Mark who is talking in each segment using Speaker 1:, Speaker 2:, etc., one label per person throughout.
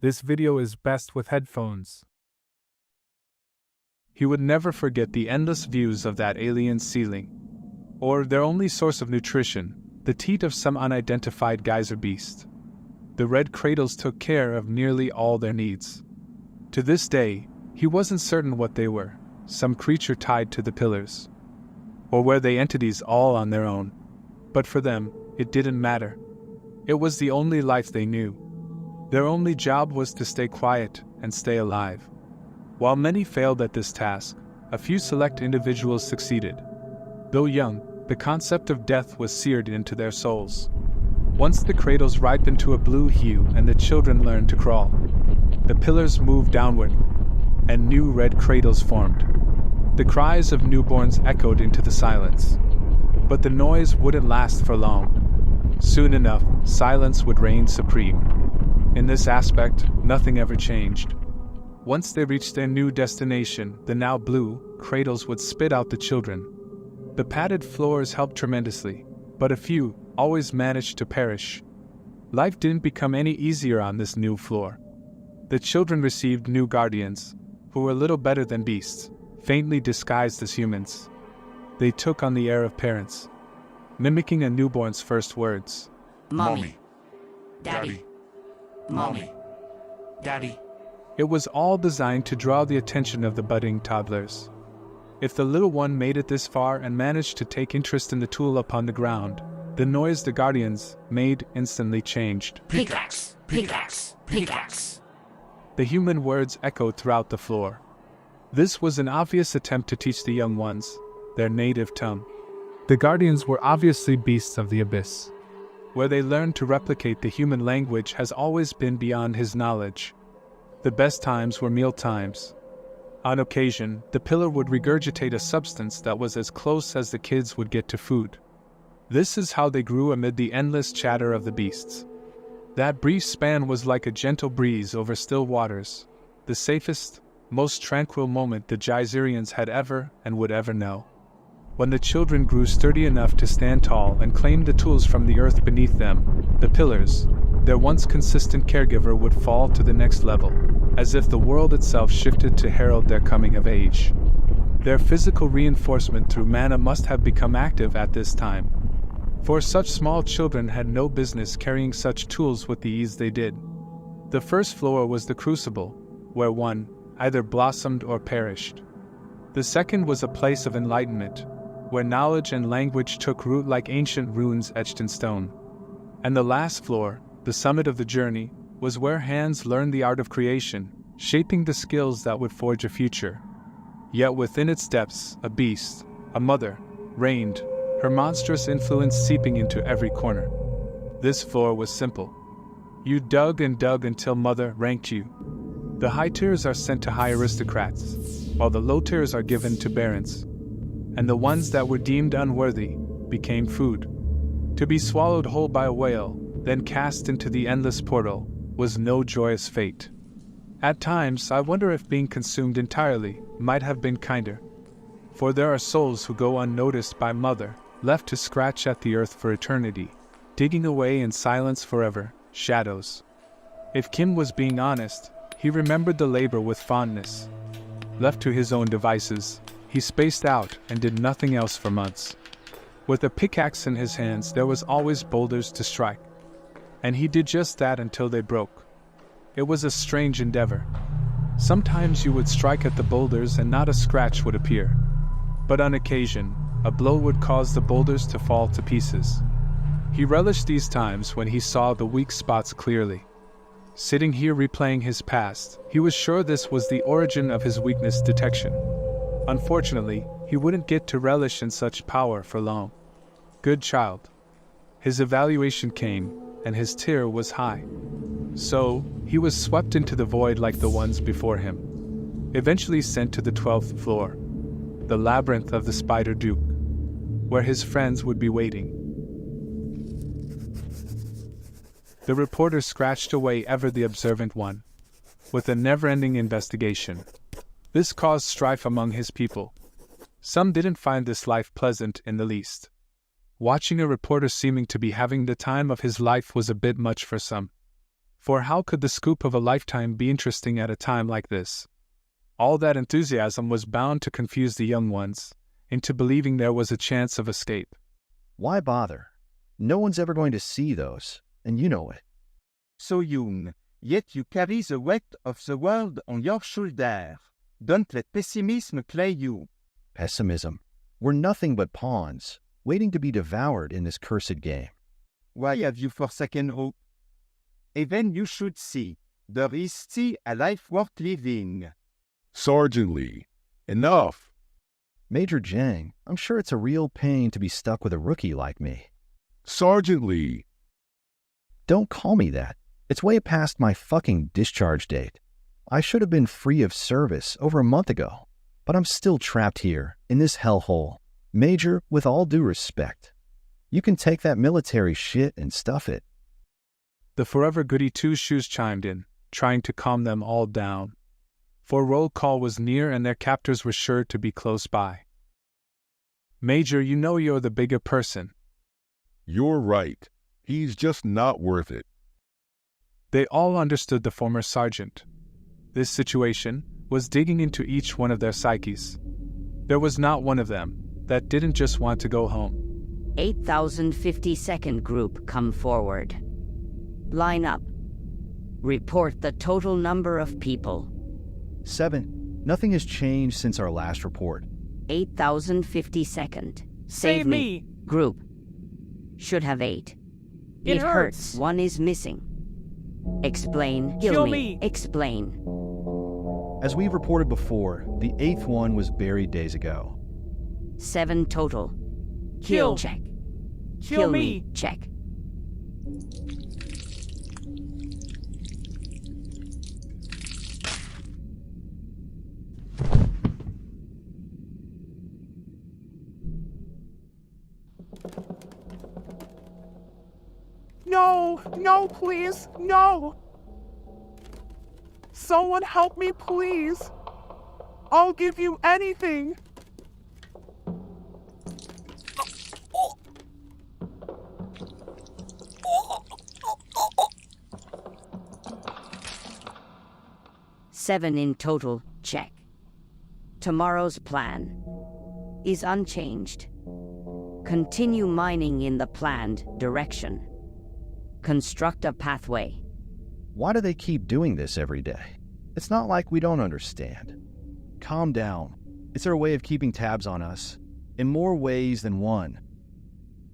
Speaker 1: This video is best with headphones. He would never forget the endless views of that alien ceiling. Or their only source of nutrition, the teat of some unidentified geyser beast. The red cradles took care of nearly all their needs. To this day, he wasn't certain what they were, some creature tied to the pillars. Or were they entities all on their own? But for them, it didn't matter. It was the only life they knew. Their only job was to stay quiet and stay alive. While many failed at this task, a few select individuals succeeded. Though young, the concept of death was seared into their souls. Once the cradles ripened to a blue hue and the children learned to crawl, the pillars moved downward, and new red cradles formed. The cries of newborns echoed into the silence. But the noise wouldn't last for long. Soon enough, silence would reign supreme. In this aspect, nothing ever changed. Once they reached their new destination, the now blue cradles would spit out the children. The padded floors helped tremendously, but a few always managed to perish. Life didn't become any easier on this new floor. The children received new guardians, who were little better than beasts, faintly disguised as humans. They took on the air of parents, mimicking a newborn's first words.
Speaker 2: Mommy. Daddy. Mommy. Daddy.
Speaker 1: It was all designed to draw the attention of the budding toddlers. If the little one made it this far and managed to take interest in the tool upon the ground, the noise the guardians made instantly changed.
Speaker 2: Pickaxe. Pickaxe. Pickaxe.
Speaker 1: The human words echoed throughout the floor. This was an obvious attempt to teach the young ones their native tongue. The guardians were obviously beasts of the abyss. Where they learned to replicate the human language has always been beyond his knowledge. The best times were meal times. On occasion, the pillar would regurgitate a substance that was as close as the kids would get to food. This is how they grew amid the endless chatter of the beasts. That brief span was like a gentle breeze over still waters, the safest, most tranquil moment the Geyserians had ever and would ever know. When the children grew sturdy enough to stand tall and claim the tools from the earth beneath them, the pillars, their once consistent caregiver, would fall to the next level, as if the world itself shifted to herald their coming of age. Their physical reinforcement through mana must have become active at this time, for such small children had no business carrying such tools with the ease they did. The first floor was the crucible, where one either blossomed or perished. The second was a place of enlightenment, where knowledge and language took root like ancient runes etched in stone. And the last floor, the summit of the journey, was where hands learned the art of creation, shaping the skills that would forge a future. Yet within its depths, a beast, a mother, reigned, her monstrous influence seeping into every corner. This floor was simple. You dug and dug until Mother ranked you. The high tiers are sent to high aristocrats, while the low tiers are given to barons. And the ones that were deemed unworthy became food. To be swallowed whole by a whale, then cast into the endless portal, was no joyous fate. At times, I wonder if being consumed entirely might have been kinder. For there are souls who go unnoticed by Mother, left to scratch at the earth for eternity, digging away in silence forever, shadows. If Kim was being honest, he remembered the labor with fondness. Left to his own devices, he spaced out and did nothing else for months. With a pickaxe in his hands, there was always boulders to strike. And he did just that until they broke. It was a strange endeavor. Sometimes you would strike at the boulders and not a scratch would appear. But on occasion, a blow would cause the boulders to fall to pieces. He relished these times when he saw the weak spots clearly. Sitting here replaying his past, he was sure this was the origin of his weakness detection. Unfortunately, he wouldn't get to relish in such power for long. Good child. His evaluation came, and his tier was high. So, he was swept into the void like the ones before him. Eventually sent to the 12th floor, the labyrinth of the Spider Duke, where his friends would be waiting. The reporter scratched away ever the observant one, with a never-ending investigation. This caused strife among his people. Some didn't find this life pleasant in the least. Watching a reporter seeming to be having the time of his life was a bit much for some. For how could the scoop of a lifetime be interesting at a time like this? All that enthusiasm was bound to confuse the young ones into believing there was a chance of escape.
Speaker 3: Why bother? No one's ever going to see those, and you know it.
Speaker 4: So young, yet you carry the weight of the world on your shoulder. Don't let pessimism play you.
Speaker 3: Pessimism. We're nothing but pawns, waiting to be devoured in this cursed game.
Speaker 4: Why have you forsaken hope? Even you should see, there is still a life worth living.
Speaker 5: Sergeant Lee, enough!
Speaker 3: Major Jang, I'm sure it's a real pain to be stuck with a rookie like me.
Speaker 5: Sergeant Lee!
Speaker 3: Don't call me that. It's way past my fucking discharge date. I should have been free of service over a month ago, but I'm still trapped here, in this hellhole. Major, with all due respect, you can take that military shit and stuff it.
Speaker 1: The forever goody two-shoes chimed in, trying to calm them all down. For roll call was near and their captors were sure to be close by. Major, you know you're the bigger person.
Speaker 5: You're right. He's just not worth it.
Speaker 1: They all understood the former sergeant. This situation was digging into each one of their psyches. There was not one of them that didn't just want to go home.
Speaker 6: 8052nd group, come forward. Line up. Report the total number of people.
Speaker 3: 7. Nothing has changed since our last report.
Speaker 6: 8052nd.
Speaker 7: Save me!
Speaker 6: Group. Should have 8.
Speaker 7: It hurts.
Speaker 6: 1 is missing. Explain.
Speaker 7: Kill me.
Speaker 6: Explain.
Speaker 3: As we've reported before, the 8th one was buried days ago.
Speaker 6: 7 total.
Speaker 7: Kill.
Speaker 6: Check.
Speaker 7: Kill me.
Speaker 6: Check.
Speaker 7: No, no, please, no. Someone help me, please. I'll give you anything.
Speaker 6: Seven in total. Check. Tomorrow's plan is unchanged. Continue mining in the planned direction. Construct a pathway.
Speaker 3: Why do they keep doing this every day? It's not like we don't understand. Calm down. It's their way of keeping tabs on us, in more ways than one.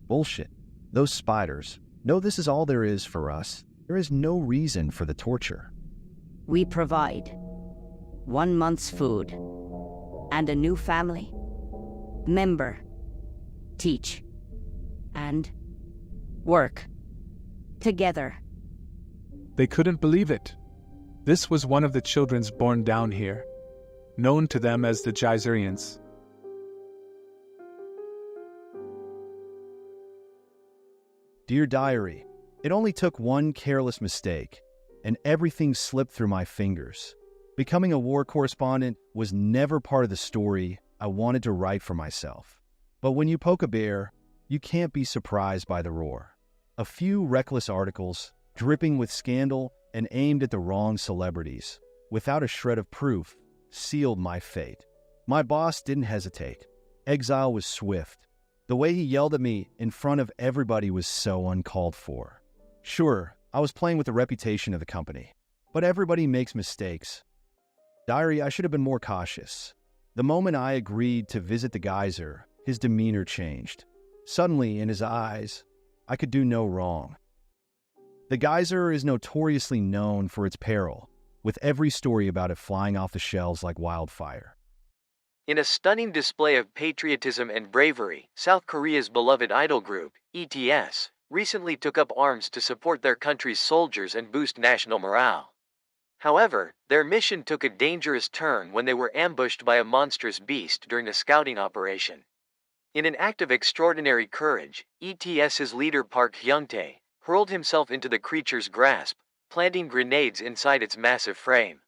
Speaker 3: Bullshit. Those spiders know this is all there is for us. There is no reason for the torture.
Speaker 6: We provide 1 month's food and a new family member. Teach and work together.
Speaker 1: They couldn't believe it. This was one of the children's born down here, known to them as the Geyserians.
Speaker 3: Dear Diary, it only took one careless mistake, and everything slipped through my fingers. Becoming a war correspondent was never part of the story I wanted to write for myself. But when you poke a bear, you can't be surprised by the roar. A few reckless articles, dripping with scandal and aimed at the wrong celebrities, without a shred of proof, sealed my fate. My boss didn't hesitate. Exile was swift. The way he yelled at me in front of everybody was so uncalled for. Sure, I was playing with the reputation of the company, but everybody makes mistakes. Diary, I should have been more cautious. The moment I agreed to visit the geyser, his demeanor changed. Suddenly, in his eyes, I could do no wrong. The geyser is notoriously known for its peril, with every story about it flying off the shelves like wildfire.
Speaker 8: In a stunning display of patriotism and bravery, South Korea's beloved idol group, ETS, recently took up arms to support their country's soldiers and boost national morale. However, their mission took a dangerous turn when they were ambushed by a monstrous beast during a scouting operation. In an act of extraordinary courage, ETS's leader Park Hyung-tae hurled himself into the creature's grasp, planting grenades inside its massive frame.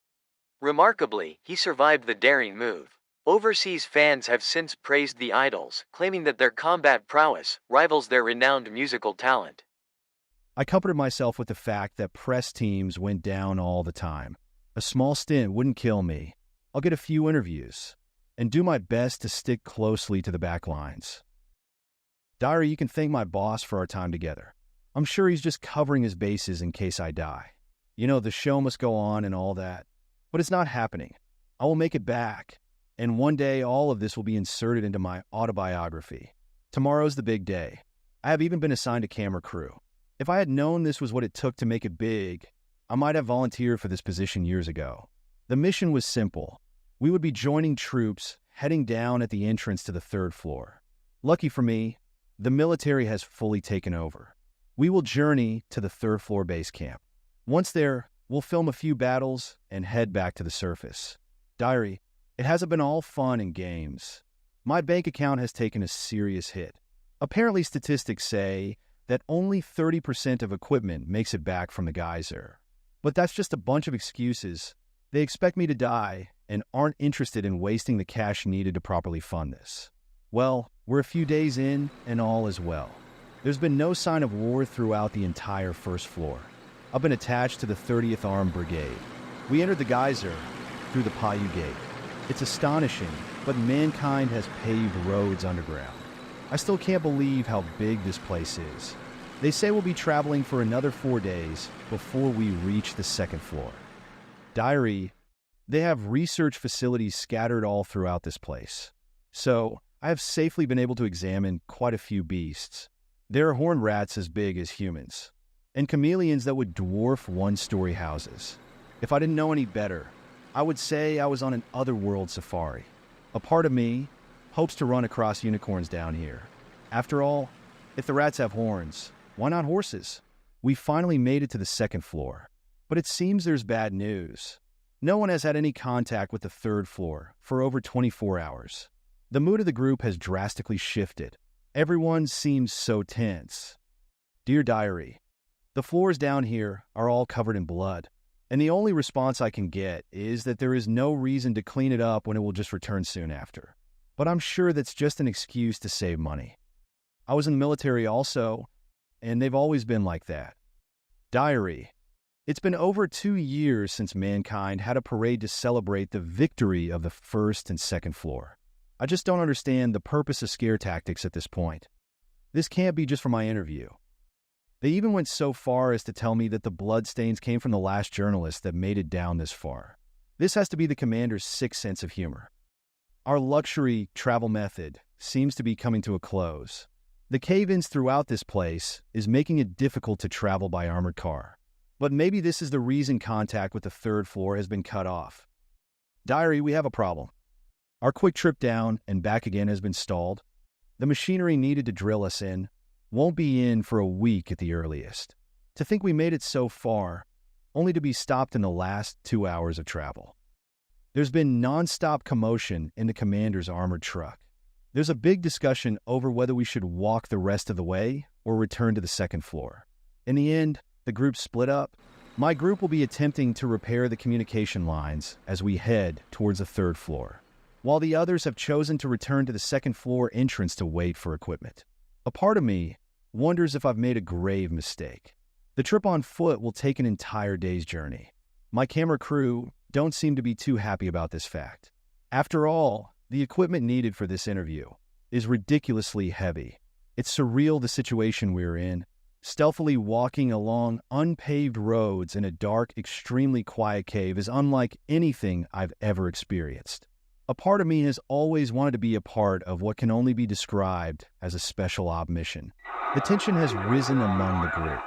Speaker 8: Remarkably, he survived the daring move. Overseas fans have since praised the idols, claiming that their combat prowess rivals their renowned musical talent.
Speaker 3: I comforted myself with the fact that press teams went down all the time. A small stint wouldn't kill me. I'll get a few interviews and do my best to stick closely to the back lines. Diary, you can thank my boss for our time together. I'm sure he's just covering his bases in case I die. You know, the show must go on and all that. But it's not happening. I will make it back. And one day, all of this will be inserted into my autobiography. Tomorrow's the big day. I have even been assigned a camera crew. If I had known this was what it took to make it big, I might have volunteered for this position years ago. The mission was simple. We would be joining troops heading down at the entrance to the 3rd floor. Lucky for me, the military has fully taken over. We will journey to the 3rd floor base camp. Once there, we'll film a few battles and head back to the surface. Diary, it hasn't been all fun and games. My bank account has taken a serious hit. Apparently, statistics say that only 30% of equipment makes it back from the geyser. But that's just a bunch of excuses. They expect me to die and aren't interested in wasting the cash needed to properly fund this. Well, we're a few days in and all is well. There's been no sign of war throughout the entire 1st floor. I've been attached to the 30th Armed Brigade. We entered the geyser through the Paiyu Gate. It's astonishing, but mankind has paved roads underground. I still can't believe how big this place is. They say we'll be traveling for another 4 days before we reach the 2nd floor. Diary, they have research facilities scattered all throughout this place. So, I have safely been able to examine quite a few beasts. There are horned rats as big as humans, and chameleons that would dwarf one-story houses. If I didn't know any better, I would say I was on an otherworld safari. A part of me hopes to run across unicorns down here. After all, if the rats have horns, why not horses? We finally made it to the 2nd floor, but it seems there's bad news. No one has had any contact with the 3rd floor for over 24 hours. The mood of the group has drastically shifted. Everyone seems so tense. Dear Diary, the floors down here are all covered in blood, and the only response I can get is that there is no reason to clean it up when it will just return soon after. But I'm sure that's just an excuse to save money. I was in the military also, and they've always been like that. Diary, it's been over 2 years since mankind had a parade to celebrate the victory of the 1st and 2nd floor. I just don't understand the purpose of scare tactics at this point. This can't be just for my interview. They even went so far as to tell me that the bloodstains came from the last journalist that made it down this far. This has to be the commander's sixth sense of humor. Our luxury travel method seems to be coming to a close. The cave-ins throughout this place is making it difficult to travel by armored car. But maybe this is the reason contact with the 3rd floor has been cut off. Diary, we have a problem. Our quick trip down and back again has been stalled. The machinery needed to drill us in won't be in for a week at the earliest. To think we made it so far, only to be stopped in the last 2 hours of travel. There's been non-stop commotion in the commander's armored truck. There's a big discussion over whether we should walk the rest of the way or return to the 2nd floor. In the end, the group split up. My group will be attempting to repair the communication lines as we head towards the 3rd floor, while the others have chosen to return to the 2nd floor entrance to wait for equipment. A part of me wonders if I've made a grave mistake. The trip on foot will take an entire day's journey. My camera crew don't seem to be too happy about this fact. After all, the equipment needed for this interview is ridiculously heavy. It's surreal the situation we're in, stealthily walking along unpaved roads in a dark, extremely quiet cave is unlike anything I've ever experienced. A part of me has always wanted to be a part of what can only be described as a special op mission. The tension has risen among the group,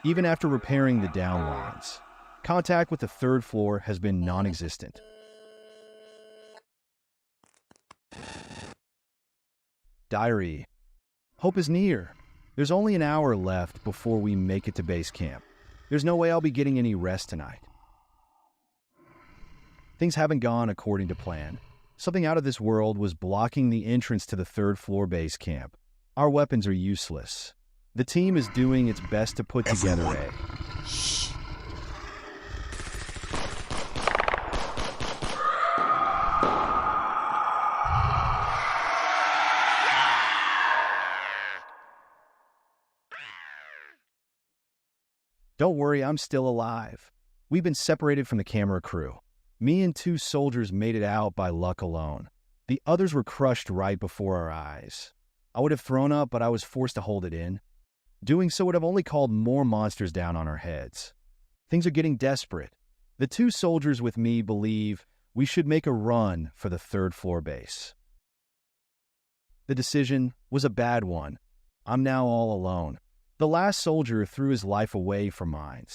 Speaker 3: even after repairing the down lines. Contact with the 3rd floor has been non-existent. Diary, hope is near. There's only an hour left before we make it to base camp. There's no way I'll be getting any rest tonight. Things haven't gone according to plan. Something out of this world was blocking the entrance to the 3rd floor base camp. Our weapons are useless. The team is doing its best to put together a Don't worry, I'm still alive. We've been separated from the camera crew. Me and 2 soldiers made it out by luck alone. The others were crushed right before our eyes. I would have thrown up, but I was forced to hold it in. Doing so would have only called more monsters down on our heads. Things are getting desperate. The 2 soldiers with me believe we should make a run for the 3rd floor base. The decision was a bad one. I'm now all alone. The last soldier threw his life away for mine.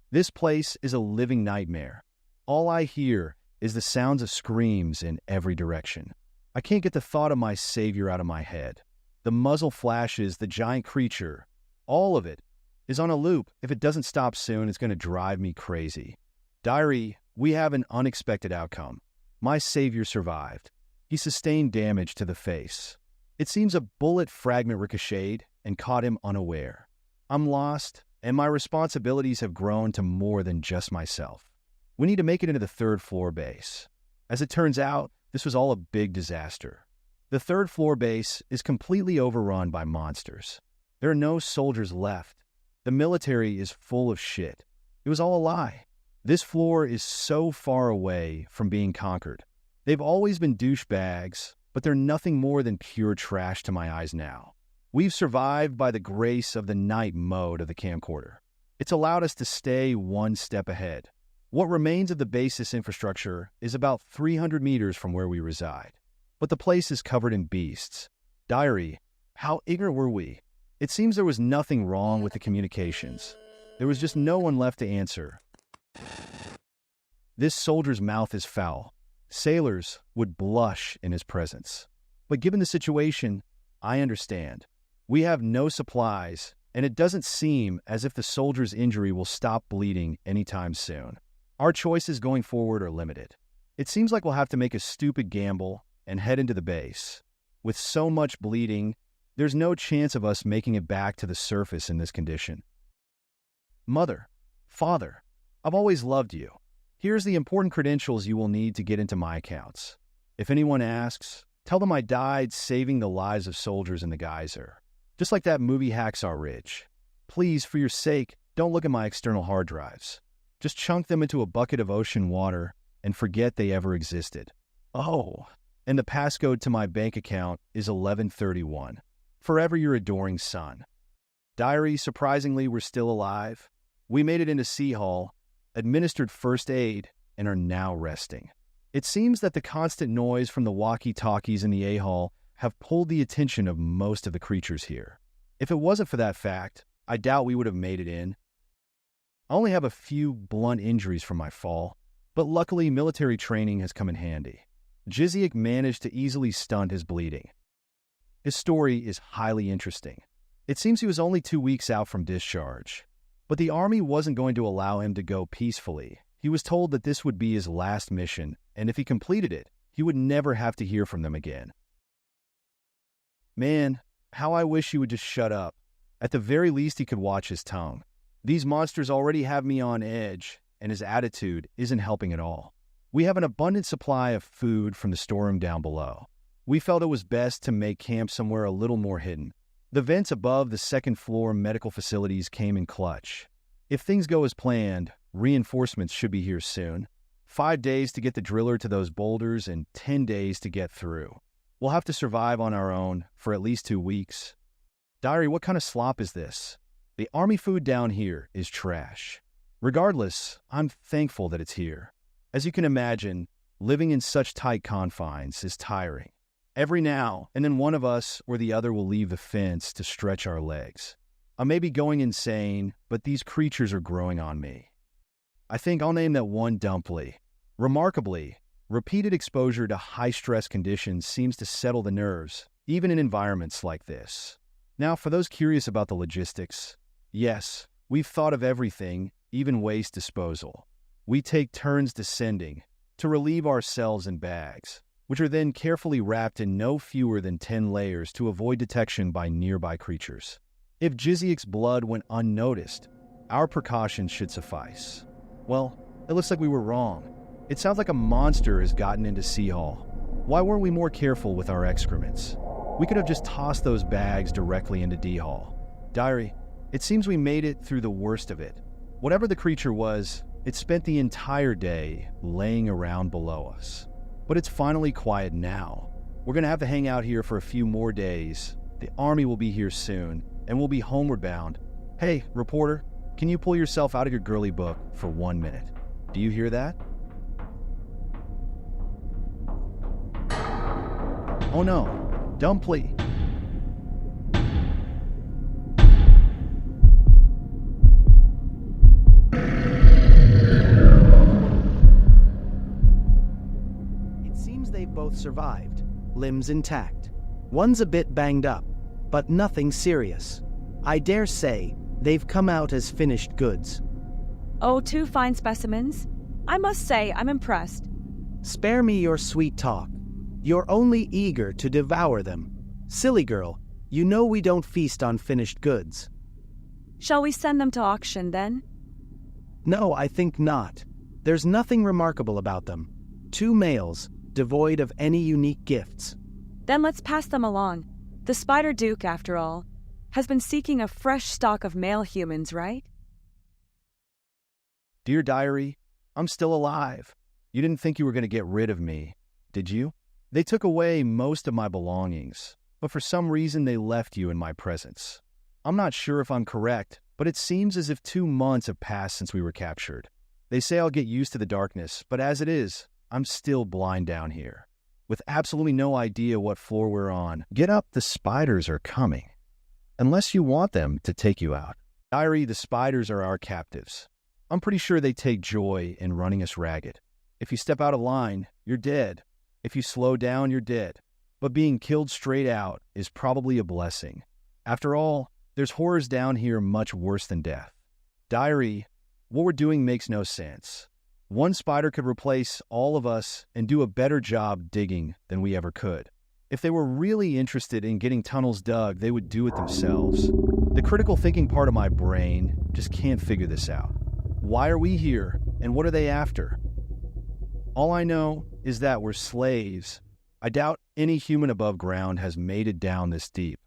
Speaker 3: This place is a living nightmare. All I hear is the sounds of screams in every direction. I can't get the thought of my savior out of my head. The muzzle flashes, the giant creature, all of it is on a loop. If it doesn't stop soon, it's going to drive me crazy. Diary, we have an unexpected outcome. My savior survived. He sustained damage to the face. It seems a bullet fragment ricocheted and caught him unaware. I'm lost, and my responsibilities have grown to more than just myself. We need to make it into the 3rd floor base. As it turns out, this was all a big disaster. The 3rd floor base is completely overrun by monsters. There are no soldiers left. The military is full of shit. It was all a lie. This floor is so far away from being conquered. They've always been douchebags, but they're nothing more than pure trash to my eyes now. We've survived by the grace of the night mode of the camcorder. It's allowed us to stay one step ahead. What remains of the base's infrastructure is about 300 meters from where we reside. But the place is covered in beasts. Diary, how ignorant were we? It seems there was nothing wrong with the communications. There was just no one left to answer. This soldier's mouth is foul. Sailors would blush in his presence. But given the situation, I understand. We have no supplies, and it doesn't seem as if the soldier's injury will stop bleeding anytime soon. Our choices going forward are limited. It seems like we'll have to make a stupid gamble and head into the base. With so much bleeding, there's no chance of us making it back to the surface in this condition. Mother, Father, I've always loved you. Here's the important credentials you will need to get into my accounts. If anyone asks, tell them I died saving the lives of soldiers in the geyser. Just like that movie Hacksaw Ridge. Please, for your sake, don't look at my external hard drives. Just chunk them into a bucket of ocean water and forget they ever existed. Oh, and the passcode to my bank account is 1131. Forever your adoring son. Diary, surprisingly, we're still alive. We made it into Sea Hall, administered first aid, and are now resting. It seems that the constant noise from the walkie-talkies in the A-Hall have pulled the attention of most of the creatures here. If it wasn't for that fact, I doubt we would have made it in. I only have a few blunt injuries from my fall, but luckily military training has come in handy. Jiziak managed to easily stunt his bleeding. His story is highly interesting. It seems he was only 2 weeks out from discharge, but the army wasn't going to allow him to go peacefully. He was told that this would be his last mission, and if he completed it, he would never have to hear from them again. Man, how I wish he would just shut up. At the very least, he could watch his tongue. These monsters already have me on edge, and his attitude isn't helping at all. We have an abundant supply of food from the storeroom down below. We felt it was best to make camp somewhere a little more hidden. The vents above the 2nd floor medical facilities came in clutch. If things go as planned, reinforcements should be here soon. 5 days to get the driller to those boulders and 10 days to get through. We'll have to survive on our own for at least 2 weeks. Diary, what kind of slop is this? The army food down here is trash. Regardless, I'm thankful that it's here. As you can imagine, living in such tight confines is tiring. Every now and then one of us or the other will leave the fence to stretch our legs. I may be going insane, but these creatures are growing on me. I think I'll name that one Dumply. Remarkably, repeated exposure to high-stress conditions seems to settle the nerves, even in environments like this. Now, for those curious about the logistics, yes, we've thought of everything, even waste disposal. We take turns descending to relieve ourselves in bags, which are then carefully wrapped in no fewer than 10 layers to avoid detection by nearby creatures. If Jiziak's blood went unnoticed, our precautions should suffice. Well, it looks like we were wrong. It sounds like a monster has gotten into Sea Hall. Why weren't we more careful with our excrements? We could have just tossed those bags directly into D Hall. Diary, it seems we made it through the worst of it. Whatever the creature was, it spent the entire day laying around below us. But it's finally quiet now. We're gonna have to hang out here for a few more days. The army will be here soon, and we'll be homeward bound. Hey, reporter, can you pull yourself out of your girly book for 1 minute? Do you hear that? Oh no, Dumply.
Speaker 9: It seems they've both survived, limbs intact. One's a bit banged up, but nothing serious. I dare say they've come out as finished goods.
Speaker 10: Oh, two fine specimens. I must say I'm impressed.
Speaker 9: Spare me your sweet talk. You're only eager to devour them. Silly girl, you know we don't feast on finished goods.
Speaker 10: Shall we send them to auction then?
Speaker 9: No, I think not. There's nothing remarkable about them. Two males, devoid of any unique gifts.
Speaker 10: Then let's pass them along. The Spider Duke, after all, has been seeking a fresh stock of male humans, right?
Speaker 3: Dear Diary, I'm still alive. You didn't think you were going to get rid of me, did you? They took away most of my belongings, but for some reason they left you in my presence. I'm not sure if I'm correct, but it seems as if 2 months have passed since we were captured. They say I'll get used to the darkness, but as it is, I'm still blind down here, with absolutely no idea what floor we're on. Get up, the spiders are coming. Unless you want them to take you out. Diary, the spiders are our captives. I'm pretty sure they take joy in running us ragged. If you step out of line, you're dead. If you slow down, you're dead. But being killed straight out is probably a blessing. After all, there's horrors down here much worse than death. Diary, what we're doing makes no sense. One spider could replace all of us and do a better job digging than we ever could. If they were really interested in getting tunnels dug, they would do it themselves. The critical thinking part of my brain just can't figure this out. Why are we here, and what are they after? All I know is that we're slaves. I doubt any human above ground has made it down this deep.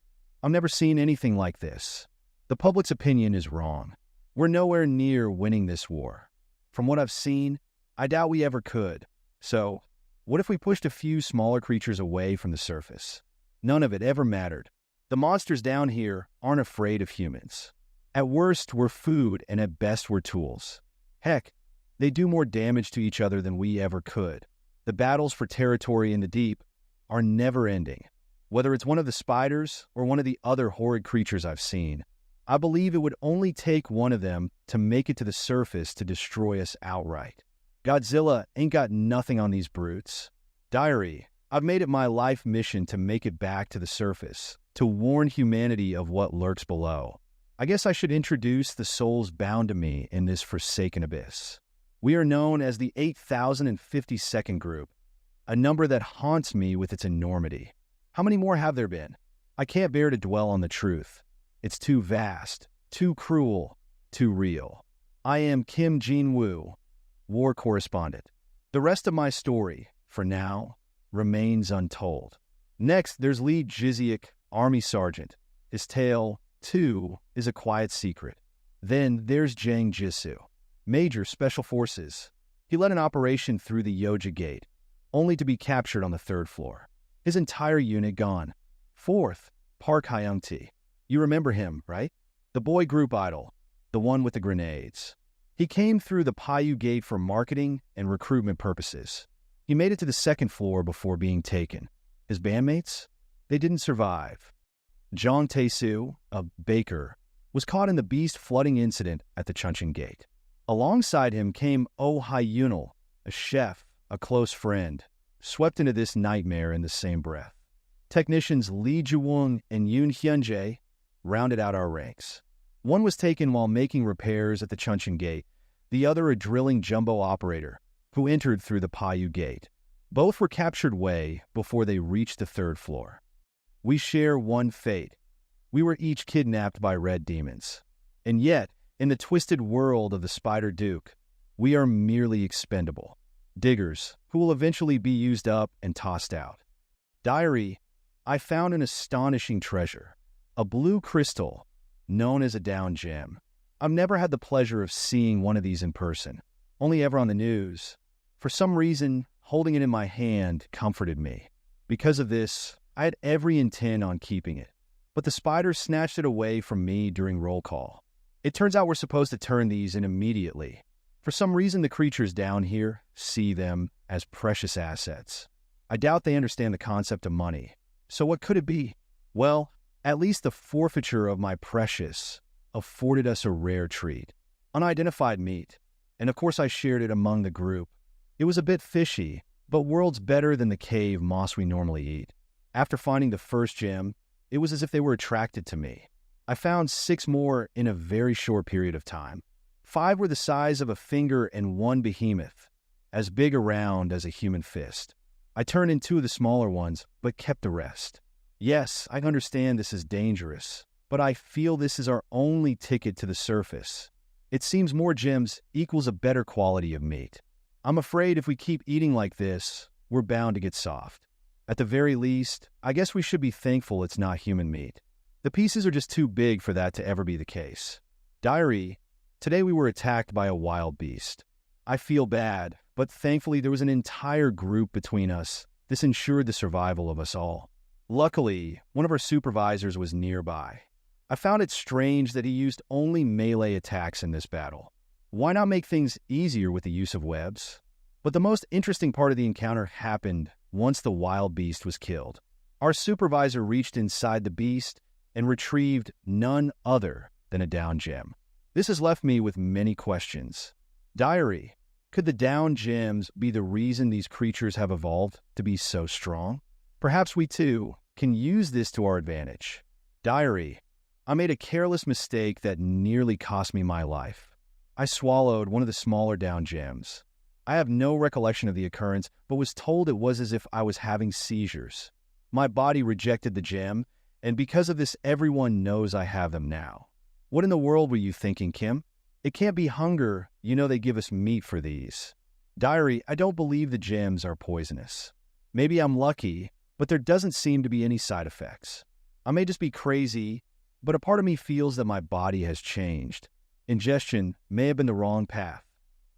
Speaker 3: I've never seen anything like this. The public's opinion is wrong. We're nowhere near winning this war. From what I've seen, I doubt we ever could. So, what if we pushed a few smaller creatures away from the surface? None of it ever mattered. The monsters down here aren't afraid of humans. At worst, we're food, and at best, we're tools. Heck, they do more damage to each other than we ever could. The battles for territory in the deep are never ending. Whether it's one of the spiders or one of the other horrid creatures I've seen, I believe it would only take one of them to make it to the surface to destroy us outright. Godzilla ain't got nothing on these brutes. Diary, I've made it my life mission to make it back to the surface, to warn humanity of what lurks below. I guess I should introduce the souls bound to me in this forsaken abyss. We are known as the 8052nd group, a number that haunts me with its enormity. How many more have there been? I can't bear to dwell on the truth. It's too vast, too cruel, too real. I am Kim Jin-woo, war correspondent. The rest of my story, for now, remains untold. Next, there's Lee Jiziak, Army Sergeant. His tale, too, is a quiet secret. Then there's Jang Jisoo, Major Special Forces. He led an operation through the Yoja Gate, only to be captured on the 3rd floor. His entire unit gone. 4th, Park Hyung-tae. You remember him, right? The boy group idol, the one with the grenades. He came through the Paiyu Gate for marketing and recruitment purposes. He made it to the 2nd floor before being taken. His bandmates? They didn't survive. Jong Tae-soo, a baker, was caught in the beast flooding incident at the Chuncheon Gate. Alongside him came Oh Hyunil, a chef, a close friend, swept into this nightmare in the same breath. Technicians Lee Ju-woong and Yoon Hyun-jae rounded out our ranks. One was taken while making repairs at the Chuncheon Gate, the other a drilling jumbo operator who entered through the Paiyu Gate. Both were captured way before they reached the 3rd floor. We share one fate. We were each kidnapped by red demons. And yet, in the twisted world of the Spider Duke, we are merely expendable. Diggers who will eventually be used up and tossed out. Diary, I found an astonishing treasure. A blue crystal, known as a down gem. I've never had the pleasure of seeing one of these in person, only ever on the news. For some reason, holding it in my hand comforted me. Because of this, I had every intent on keeping it, but the spider snatched it away from me during roll call. It turns out we're supposed to turn these in immediately. For some reason, the creatures down here see them as precious assets. I doubt they understand the concept of money. So what could it be? Well, at least the forfeiture of my precious afforded us a rare treat. Unidentified meat. And of course I shared it among the group. It was a bit fishy, but worlds better than the cave moss we normally eat. After finding the first gem, it was as if they were attracted to me. I found 6 more in a very short period of time. 5 were the size of a finger and 1 behemoth, as big around as a human fist. I turned in 2 of the smaller ones, but kept the rest. Yes, I understand this is dangerous, but I feel this is our only ticket to the surface. It seems more gems equals a better quality of meat. I'm afraid if we keep eating like this, we're bound to get soft. At the very least, I guess we should be thankful it's not human meat. The pieces are just too big for that to ever be the case. Diary, today we were attacked by a wild beast. I feel bad, but thankfully there was an entire group between us. This ensured the survival of us all. Luckily, one of our supervisors was nearby. I found it strange that he used only melee attacks in this battle. Why not make things easier with the use of webs? But the most interesting part of the encounter happened once the wild beast was killed. Our supervisor reached inside the beast and retrieved none other than a down gem. This has left me with many questions. Diary, could the down gems be the reason these creatures have evolved to be so strong? Perhaps we too can use this to our advantage. Diary, I made a careless mistake that nearly cost me my life. I swallowed one of the smaller down gems. I have no recollection of the occurrence, but was told it was as if I was having seizures. My body rejected the gem, and because of this, everyone knows I have them now. What in the world were you thinking, Kim? It can't be hunger. You know they give us meat for these. Diary, I don't believe the gems are poisonous. Maybe I'm lucky, but there doesn't seem to be any side effects. I may just be crazy, but a part of me feels that my body has changed. Ingestion may have been the wrong path.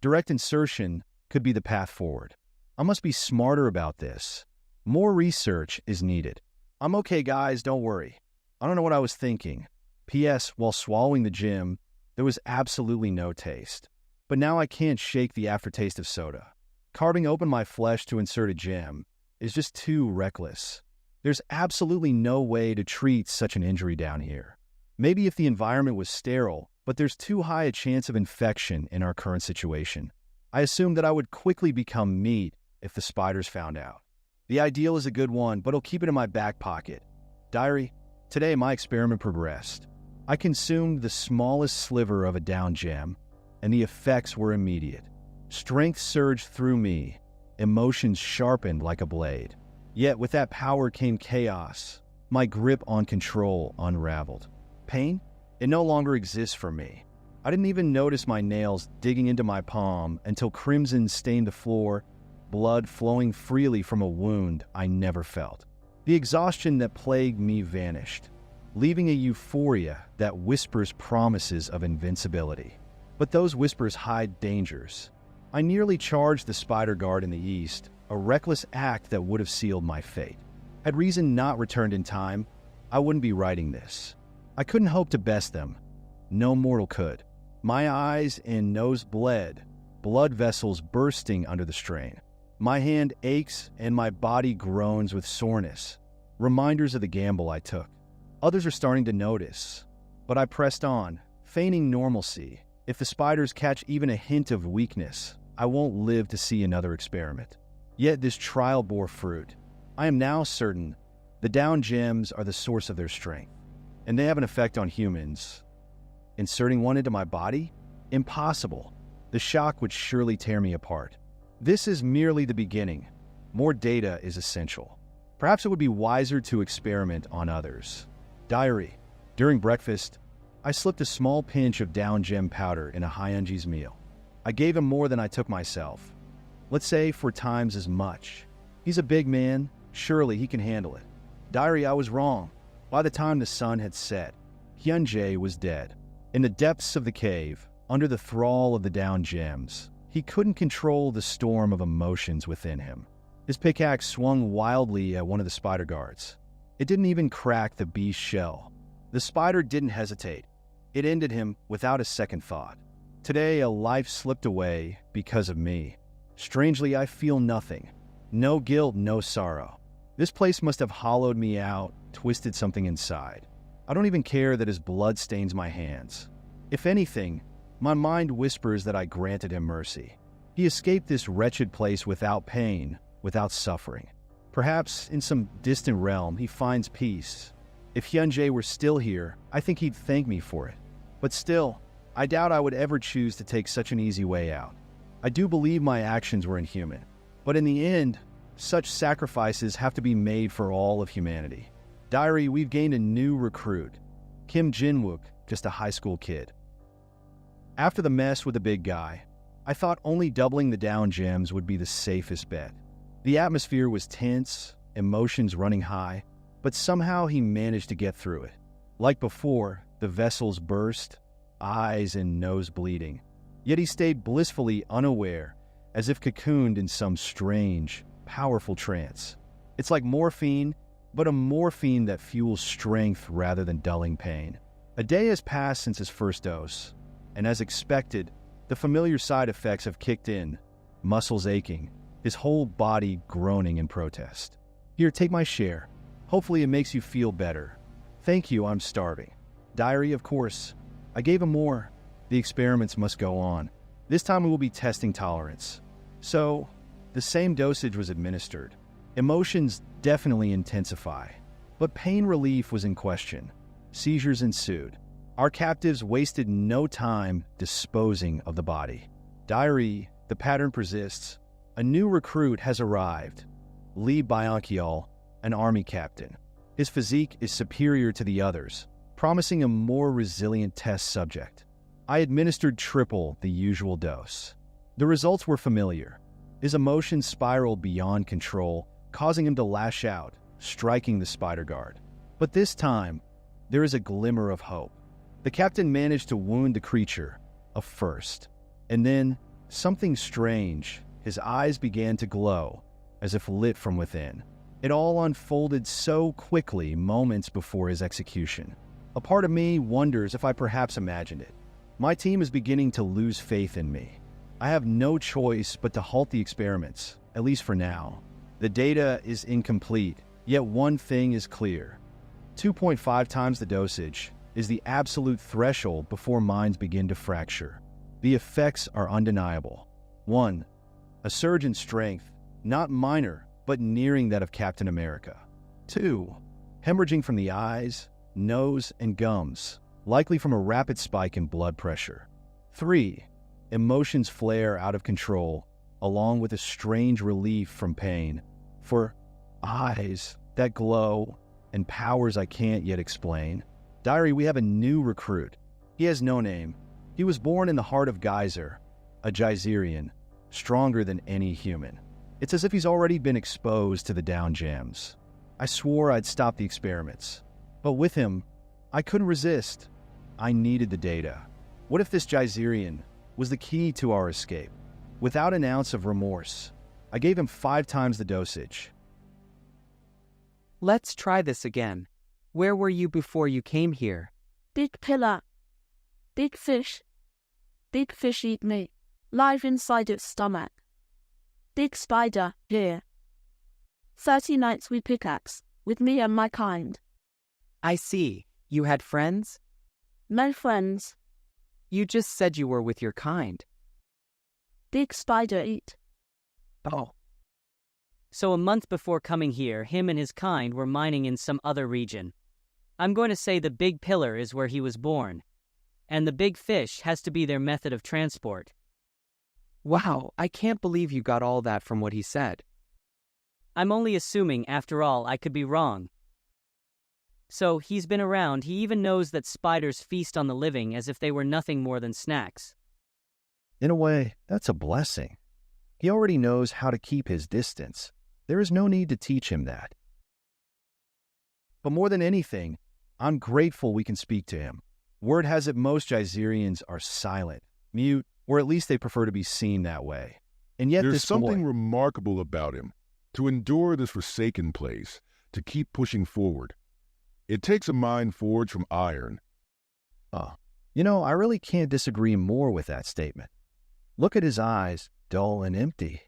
Speaker 3: Direct insertion could be the path forward. I must be smarter about this. More research is needed. I'm okay, guys, don't worry. I don't know what I was thinking. P.S. While swallowing the gem, there was absolutely no taste. But now I can't shake the aftertaste of soda. Carving open my flesh to insert a gem is just too reckless. There's absolutely no way to treat such an injury down here. Maybe if the environment was sterile, but there's too high a chance of infection in our current situation. I assumed that I would quickly become meat if the spiders found out. The ideal is a good one, but I'll keep it in my back pocket. Diary, today my experiment progressed. I consumed the smallest sliver of a down gem, and the effects were immediate. Strength surged through me, emotions sharpened like a blade. Yet with that power came chaos. My grip on control unraveled. Pain? It no longer exists for me. I didn't even notice my nails digging into my palm until crimson stained the floor, blood flowing freely from a wound I never felt. The exhaustion that plagued me vanished, leaving a euphoria that whispers promises of invincibility. But those whispers hide dangers. I nearly charged the spider guard in the east, a reckless act that would have sealed my fate. Had reason not returned in time, I wouldn't be writing this. I couldn't hope to best them. No mortal could. My eyes and nose bled, blood vessels bursting under the strain. My hand aches and my body groans with soreness, reminders of the gamble I took. Others are starting to notice, but I pressed on, feigning normalcy. If the spiders catch even a hint of weakness, I won't live to see another experiment. Yet this trial bore fruit. I am now certain the down gems are the source of their strength, and they have an effect on humans. Inserting one into my body? Impossible. The shock would surely tear me apart. This is merely the beginning. More data is essential. Perhaps it would be wiser to experiment on others. Diary. During breakfast, I slipped a small pinch of down gem powder in a Hyunji's meal. I gave him more than I took myself. Let's say 4 times as much. He's a big man. Surely he can handle it. Diary, I was wrong. By the time the sun had set, Hyunjae was dead. In the depths of the cave, under the thrall of the down gems, he couldn't control the storm of emotions within him. His pickaxe swung wildly at one of the spider guards. It didn't even crack the beast's shell. The spider didn't hesitate. It ended him without a second thought. Today, a life slipped away because of me. Strangely, I feel nothing. No guilt, no sorrow. This place must have hollowed me out, twisted something inside. I don't even care that his blood stains my hands. If anything, my mind whispers that I granted him mercy. He escaped this wretched place without pain, without suffering. Perhaps in some distant realm he finds peace. If Hyunjae were still here, I think he'd thank me for it. But still, I doubt I would ever choose to take such an easy way out. I do believe my actions were inhuman. But in the end, such sacrifices have to be made for all of humanity. Diary, we've gained a new recruit. Kim Jinwook, just a high school kid. After the mess with the big guy, I thought only doubling the down gems would be the safest bet. The atmosphere was tense, emotions running high, but somehow he managed to get through it. Like before, the vessels burst, eyes and nose bleeding. Yet he stayed blissfully unaware, as if cocooned in some strange, powerful trance. It's like morphine, but a morphine that fuels strength rather than dulling pain. A day has passed since his first dose, and as expected, the familiar side effects have kicked in, muscles aching, his whole body groaning in protest. Here, take my share. Hopefully it makes you feel better. Thank you, I'm starving. Diary, of course. I gave him more. The experiments must go on. This time we will be testing tolerance. So, the same dosage was administered. Emotions definitely intensify, but pain relief was in question. Seizures ensued. Our captives wasted no time disposing of the body. Diary, the pattern persists. A new recruit has arrived. Lee Byankiol, an army captain. His physique is superior to the others, promising a more resilient test subject. I administered triple the usual dose. The results were familiar. His emotions spiraled beyond control, causing him to lash out, striking the spider guard. But this time, there is a glimmer of hope. The captain managed to wound the creature, a first. And then, something strange, his eyes began to glow, as if lit from within. It all unfolded so quickly moments before his execution. A part of me wonders if I perhaps imagined it. My team is beginning to lose faith in me. I have no choice but to halt the experiments, at least for now. The data is incomplete, yet one thing is clear. 2.5 times the dosage is the absolute threshold before minds begin to fracture. The effects are undeniable. 1. A surge in strength, not minor, but nearing that of Captain America. 2. Hemorrhaging from the eyes, nose, and gums, likely from a rapid spike in blood pressure. 3. Emotions flare out of control, along with a strange relief from pain. For eyes that glow and powers I can't yet explain. Diary, we have a new recruit. He has no name. He was born in the heart of Geyser, a Geyserian, stronger than any human. It's as if he's already been exposed to the down gems. I swore I'd stop the experiments. But with him, I couldn't resist. I needed the data. What if this Geyserian was the key to our escape? Without an ounce of remorse, I gave him 5 times the dosage.
Speaker 11: Let's try this again. Where were you before you came here?
Speaker 12: Big pillar. Big fish. Big fish eat me. Live inside its stomach. Big spider, here. 30 nights we pickaxe, with me and my kind.
Speaker 11: I see. You had friends?
Speaker 12: No friends.
Speaker 11: You just said you were with your kind.
Speaker 12: Big spider eat.
Speaker 11: Oh.
Speaker 13: So a month before coming here, him and his kind were mining in some other region. I'm going to say the big pillar is where he was born. And the big fish has to be their method of transport.
Speaker 11: Wow, I can't believe you got all that from what he said.
Speaker 13: I'm only assuming, after all, I could be wrong. So, he's been around, he even knows that spiders feast on the living as if they were nothing more than snacks.
Speaker 3: In a way, that's a blessing. He already knows how to keep his distance. There is no need to teach him that. But more than anything, I'm grateful we can speak to him. Word has it most Geyserians are silent, mute, or at least they prefer to be seen that way. And yet
Speaker 5: There's
Speaker 3: this
Speaker 5: something
Speaker 3: boy,
Speaker 5: remarkable about him. To endure this forsaken place, to keep pushing forward. It takes a mind forged from iron.
Speaker 3: I really can't disagree more with that statement. Look at his eyes, dull and empty.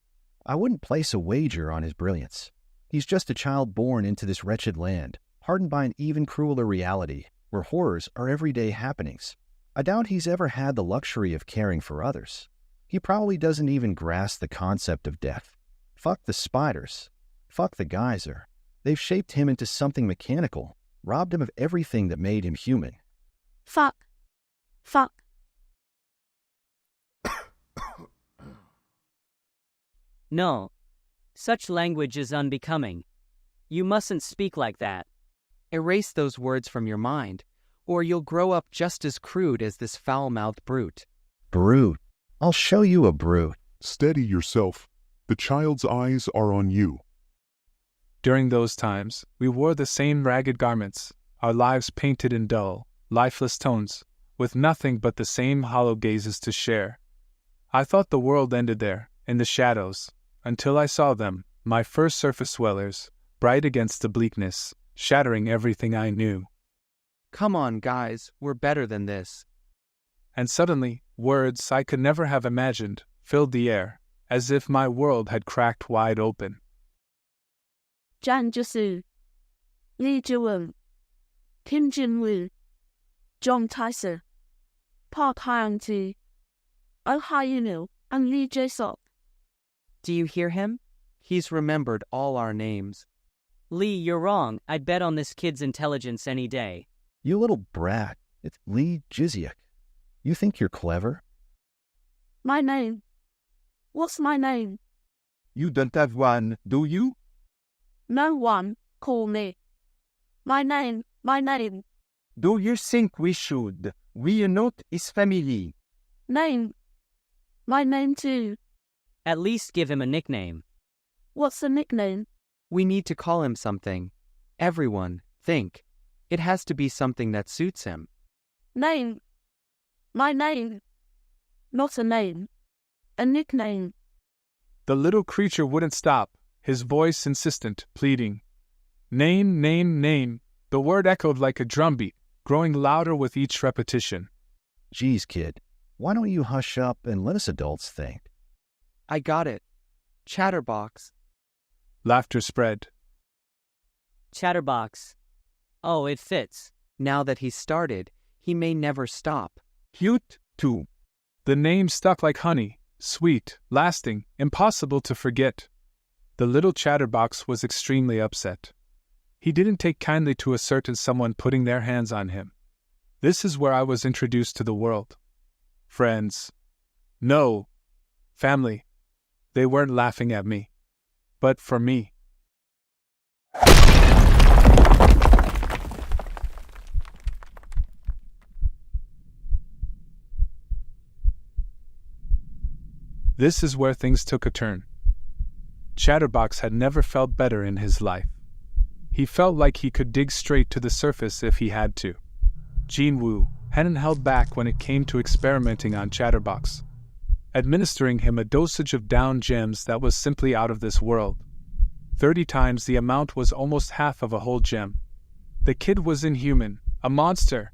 Speaker 3: I wouldn't place a wager on his brilliance. He's just a child born into this wretched land, hardened by an even crueler reality, where horrors are everyday happenings. I doubt he's ever had the luxury of caring for others. He probably doesn't even grasp the concept of death. Fuck the spiders. Fuck the geyser. They've shaped him into something mechanical, robbed him of everything that made him human.
Speaker 12: Fuck. Fuck.
Speaker 13: No. Such language is unbecoming. You mustn't speak like that.
Speaker 11: Erase those words from your mind, or you'll grow up just as crude as this foul-mouthed brute.
Speaker 3: Brute. I'll show you a brute.
Speaker 5: Steady yourself. The child's eyes are on you.
Speaker 1: During those times, we wore the same ragged garments, our lives painted in dull, lifeless tones, with nothing but the same hollow gazes to share. I thought the world ended there, in the shadows, until I saw them, my first surface dwellers, bright against the bleakness, shattering everything I knew.
Speaker 11: Come on, guys, we're better than this.
Speaker 1: And suddenly, words I could never have imagined filled the air, as if my world had cracked wide open.
Speaker 12: Zhang Jisu, Li Jiwen, Kim Jinwoo, John Tyson, Park Hyung-ji, Oh Hyunil, and Lee Jae-sok.
Speaker 11: Do you hear him? He's remembered all our names.
Speaker 13: Lee, you're wrong. I'd bet on this kid's intelligence any day.
Speaker 3: You little brat. It's Lee Jizyuk. You think you're clever?
Speaker 12: My name. What's my name?
Speaker 4: You don't have one, do you?
Speaker 12: No one. Call me. My name. My name.
Speaker 4: Do you think we should? We are not his family.
Speaker 12: Name. My name too.
Speaker 13: At least give him a nickname.
Speaker 12: What's a nickname?
Speaker 11: We need to call him something. Everyone, think. It has to be something that suits him.
Speaker 12: Name. My name. Not a name. A nickname.
Speaker 1: The little creature wouldn't stop, his voice insistent, pleading. Name, name, name. The word echoed like a drumbeat, growing louder with each repetition.
Speaker 3: Geez, kid, why don't you hush up and let us adults think?
Speaker 11: I got it. Chatterbox.
Speaker 1: Laughter spread.
Speaker 13: Chatterbox. Oh, it fits.
Speaker 11: Now that he's started, he may never stop.
Speaker 4: Cute, too.
Speaker 1: The name stuck like honey, sweet, lasting, impossible to forget. The little chatterbox was extremely upset. He didn't take kindly to a certain someone putting their hands on him. This is where I was introduced to the world. Friends. No. Family. They weren't laughing at me. But for me. This is where things took a turn. Chatterbox had never felt better in his life. He felt like he could dig straight to the surface if he had to. Jinwoo hadn't held back when it came to experimenting on Chatterbox, administering him a dosage of down gems that was simply out of this world. 30 times the amount was almost half of a whole gem. The kid was inhuman, a monster.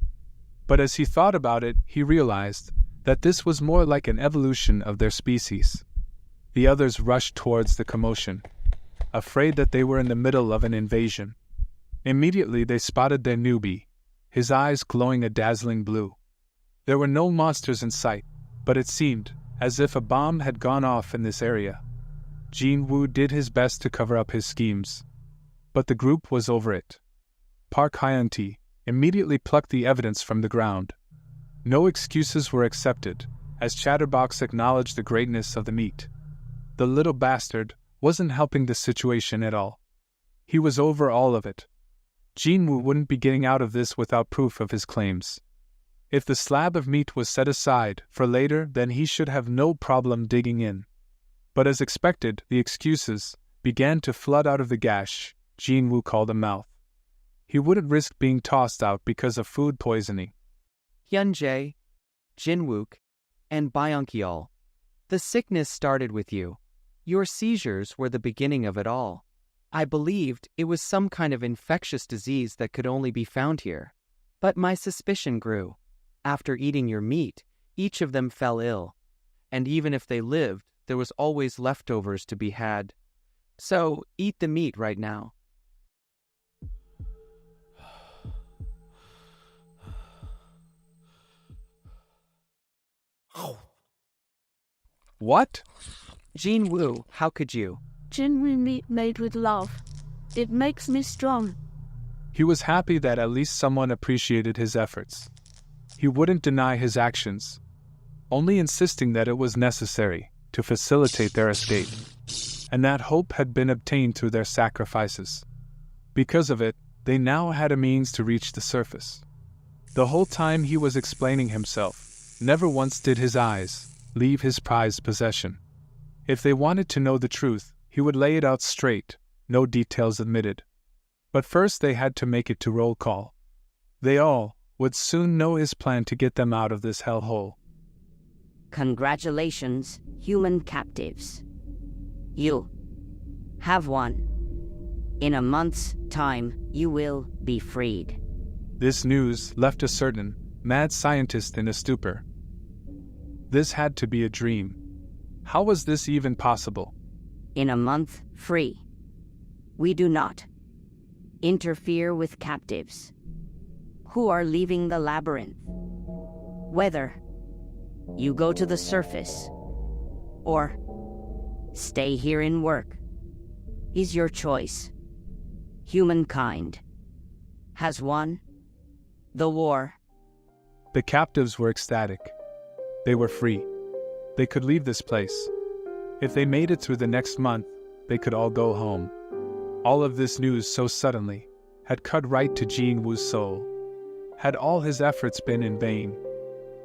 Speaker 1: But as he thought about it, he realized that this was more like an evolution of their species. The others rushed towards the commotion, afraid that they were in the middle of an invasion. Immediately they spotted their newbie, his eyes glowing a dazzling blue. There were no monsters in sight, but it seemed as if a bomb had gone off in this area. Jinwoo did his best to cover up his schemes, but the group was over it. Park Hyun-ti immediately plucked the evidence from the ground. No excuses were accepted, as Chatterbox acknowledged the greatness of the meat. The little bastard wasn't helping the situation at all. He was over all of it. Jinwoo wouldn't be getting out of this without proof of his claims. If the slab of meat was set aside for later, then he should have no problem digging in. But as expected, the excuses began to flood out of the gash Jinwoo called a mouth. He wouldn't risk being tossed out because of food poisoning.
Speaker 11: Hyunjae, Jinwook, and Byungkyul. The sickness started with you. Your seizures were the beginning of it all. I believed it was some kind of infectious disease that could only be found here. But my suspicion grew. After eating your meat, each of them fell ill. And even if they lived, there was always leftovers to be had. So, eat the meat right now.
Speaker 1: What?
Speaker 11: Jinwoo, how could you?
Speaker 12: Jinwoo meat made with love. It makes me strong.
Speaker 1: He was happy that at least someone appreciated his efforts. He wouldn't deny his actions, only insisting that it was necessary to facilitate their escape, and that hope had been obtained through their sacrifices. Because of it, they now had a means to reach the surface. The whole time he was explaining himself, never once did his eyes leave his prized possession. If they wanted to know the truth, he would lay it out straight, no details omitted. But first they had to make it to roll call. They all would soon know his plan to get them out of this hellhole.
Speaker 6: Congratulations, human captives. You have won. In a month's time, you will be freed.
Speaker 1: This news left a certain mad scientist in a stupor. This had to be a dream. How was this even possible?
Speaker 6: In a month, free. We do not interfere with captives who are leaving the labyrinth. Whether you go to the surface or stay here and work is your choice. Humankind has won the war.
Speaker 1: The captives were ecstatic. They were free. They could leave this place. If they made it through the next month, they could all go home. All of this news so suddenly had cut right to Jinwoo's soul. Had all his efforts been in vain,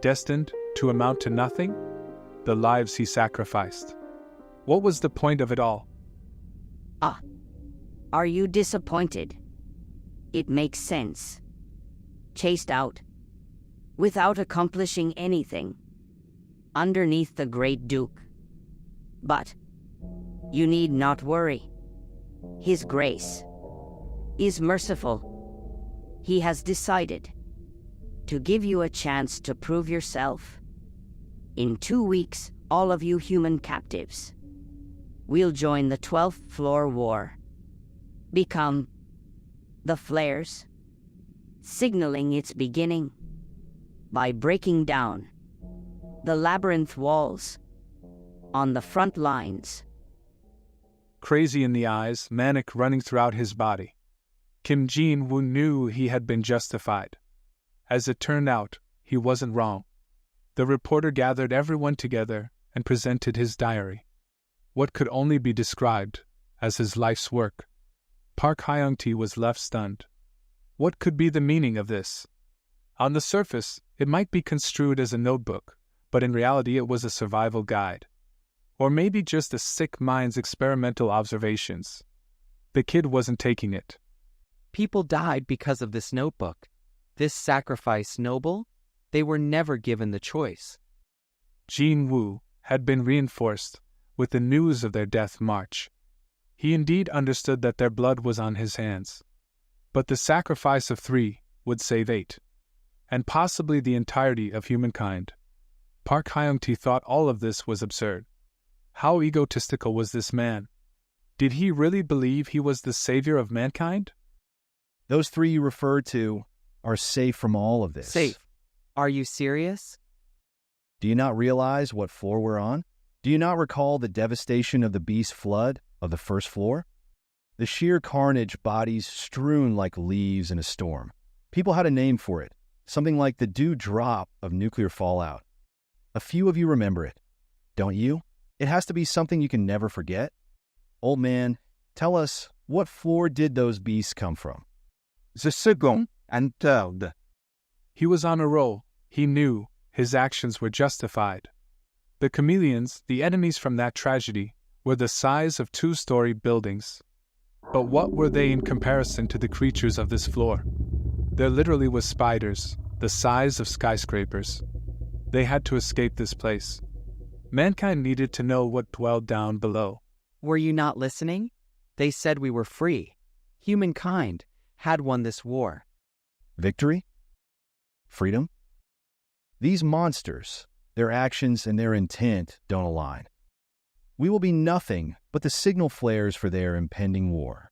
Speaker 1: destined to amount to nothing? The lives he sacrificed. What was the point of it all?
Speaker 6: Ah, are you disappointed? It makes sense. Chased out, without accomplishing anything, underneath the Great Duke. But you need not worry. His grace is merciful. He has decided to give you a chance to prove yourself. In 2 weeks, all of you human captives will join the 12th floor war. Become the flares, signaling its beginning by breaking down the labyrinth walls on the front lines.
Speaker 1: Crazy in the eyes, manic running throughout his body, Kim Jinwoo knew he had been justified. As it turned out, he wasn't wrong. The reporter gathered everyone together and presented his diary. What could only be described as his life's work. Park Hyung-tae was left stunned. What could be the meaning of this? On the surface, it might be construed as a notebook, but in reality it was a survival guide. Or maybe just a sick mind's experimental observations. The kid wasn't taking it.
Speaker 11: People died because of this notebook. This sacrifice noble? They were never given the choice.
Speaker 1: Jinwoo had been reinforced with the news of their death march. He indeed understood that their blood was on his hands. But the sacrifice of 3 would save 8. And possibly the entirety of humankind. Park Hyung-tae thought all of this was absurd. How egotistical was this man? Did he really believe he was the savior of mankind?
Speaker 3: Those 3 you referred to are safe from all of this.
Speaker 11: Safe? Are you serious?
Speaker 3: Do you not realize what floor we're on? Do you not recall the devastation of the beast flood of the first floor? The sheer carnage, bodies strewn like leaves in a storm. People had a name for it, something like the dew drop of nuclear fallout. A few of you remember it, don't you? It has to be something you can never forget. Old man, tell us, what floor did those beasts come from?
Speaker 4: The second and third.
Speaker 1: He was on a roll. He knew his actions were justified. The chameleons, the enemies from that tragedy, were the size of 2-story buildings. But what were they in comparison to the creatures of this floor? There literally was spiders, the size of skyscrapers. They had to escape this place. Mankind needed to know what dwelled down below.
Speaker 11: Were you not listening? They said we were free. Humankind had won this war.
Speaker 3: Victory? Freedom? These monsters, their actions and their intent don't align. We will be nothing but the signal flares for their impending war.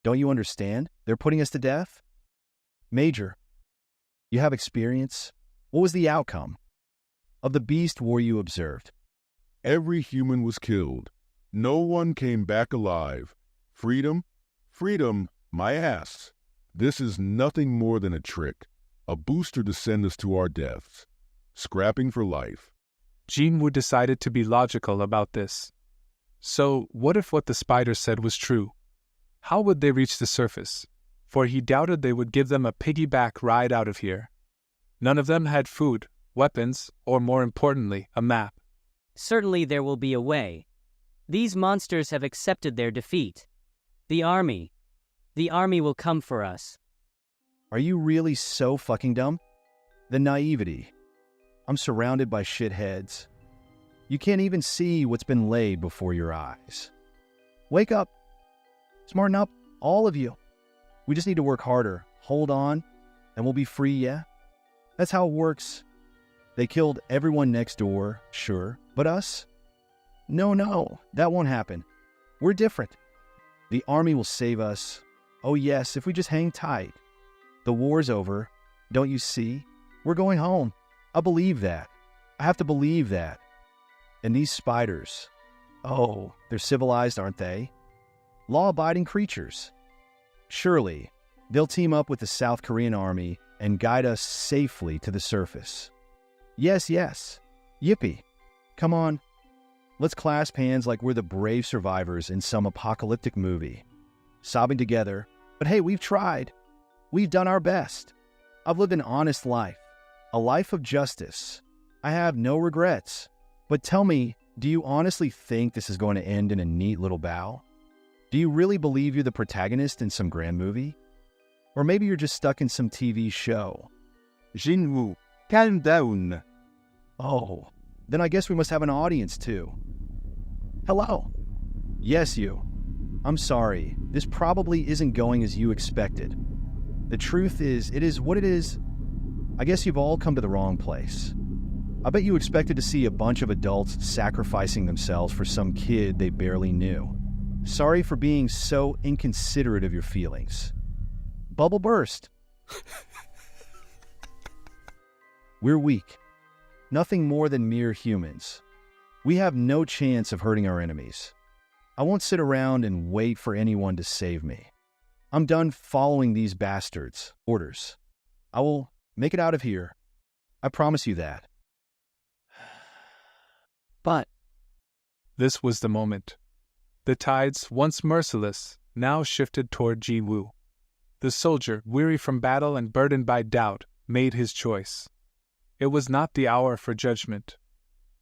Speaker 3: Don't you understand? They're putting us to death? Major, you have experience. What was the outcome of the beast war you observed?
Speaker 5: Every human was killed. No one came back alive. Freedom? Freedom, my ass. This is nothing more than a trick, a booster to send us to our deaths. Scrapping for life.
Speaker 1: Jinwoo decided to be logical about this. So, what if what the spider said was true? How would they reach the surface? For he doubted they would give them a piggyback ride out of here. None of them had food, weapons, or more importantly, a map.
Speaker 13: Certainly there will be a way. These monsters have accepted their defeat. The army will come for us.
Speaker 3: Are you really so fucking dumb? The naivety. I'm surrounded by shitheads. You can't even see what's been laid before your eyes. Wake up. Smarten up, all of you. We just need to work harder. Hold on, and we'll be free, yeah? That's how it works. They killed everyone next door, sure, but us? No, that won't happen. We're different. The army will save us. Oh yes, if we just hang tight. The war's over. Don't you see? We're going home. I believe that. I have to believe that. And these spiders, oh, they're civilized, aren't they? Law-abiding creatures. Surely, they'll team up with the South Korean army and guide us safely to the surface. Yes. Yippee. Come on. Let's clasp hands like we're the brave survivors in some apocalyptic movie. Sobbing together, but hey, we've tried. We've done our best. I've lived an honest life, a life of justice. I have no regrets. But tell me, do you honestly think this is going to end in a neat little bow? Do you really believe you're the protagonist in some grand movie? Or maybe you're just stuck in some TV show.
Speaker 4: Jinwoo, calm down.
Speaker 3: Oh, then I guess we must have an audience too. Hello. Yes, you. I'm sorry, this probably isn't going as you expected. The truth is, it is what it is. I guess you've all come to the wrong place. I bet you expected to see a bunch of adults sacrificing themselves for some kid they barely knew. Sorry for being so inconsiderate of your feelings. Bubble burst. We're weak. Nothing more than mere humans. We have no chance of hurting our enemies. I won't sit around and wait for anyone to save me. I'm done following these bastards' orders. I will make it out of here. I promise you that.
Speaker 11: But
Speaker 1: this was the moment. The tides, once merciless, now shifted toward Jinwoo. The soldier, weary from battle and burdened by doubt, made his choice. It was not the hour for judgment.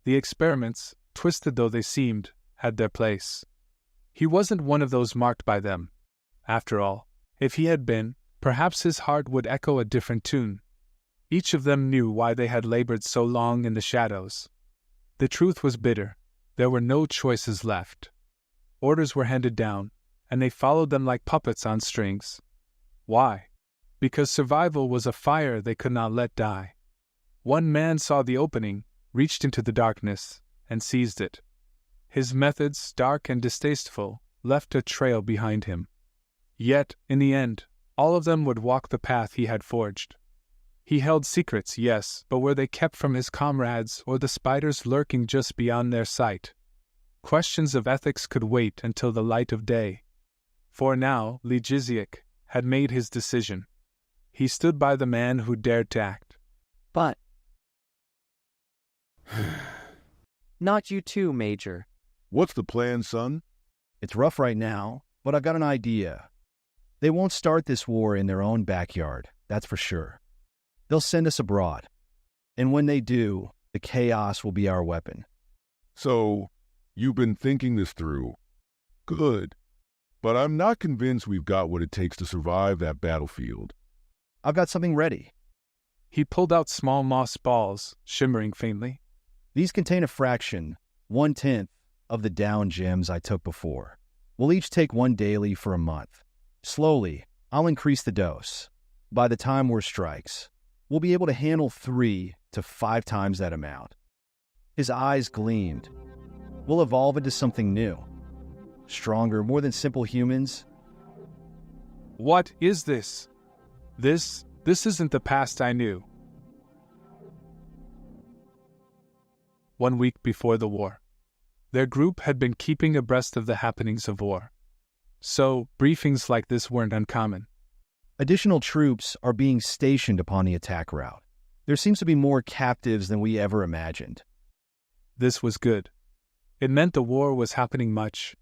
Speaker 1: The experiments, twisted though they seemed, had their place. He wasn't one of those marked by them. After all, if he had been, perhaps his heart would echo a different tune. Each of them knew why they had labored so long in the shadows. The truth was bitter. There were no choices left. Orders were handed down, and they followed them like puppets on strings. Why? Because survival was a fire they could not let die. One man saw the opening, reached into the darkness, and seized it. His methods, dark and distasteful, left a trail behind him. Yet, in the end, all of them would walk the path he had forged. He held secrets, yes, but were they kept from his comrades or the spiders lurking just beyond their sight? Questions of ethics could wait until the light of day. For now, Lee Jiziak had made his decision. He stood by the man who dared to act.
Speaker 11: But not you too, Major.
Speaker 5: What's the plan, son?
Speaker 3: It's rough right now, but I've got an idea. They won't start this war in their own backyard, that's for sure. They'll send us abroad. And when they do, the chaos will be our weapon.
Speaker 5: So, you've been thinking this through. Good. But I'm not convinced we've got what it takes to survive that battlefield.
Speaker 3: I've got something ready.
Speaker 1: He pulled out small moss balls, shimmering faintly.
Speaker 3: These contain a fraction, 1/10, of the down gems I took before. We'll each take one daily for a month. Slowly, I'll increase the dose. By the time war strikes, we'll be able to handle 3 to 5 times that amount. His eyes gleamed. We'll evolve into something new. Stronger, more than simple humans.
Speaker 1: What is this? This isn't the past I knew. 1 week before the war. Their group had been keeping abreast of the happenings of war. So, briefings like this weren't uncommon.
Speaker 3: Additional troops are being stationed upon the attack route. There seems to be more captives than we ever imagined.
Speaker 1: This was good. It meant the war was happening much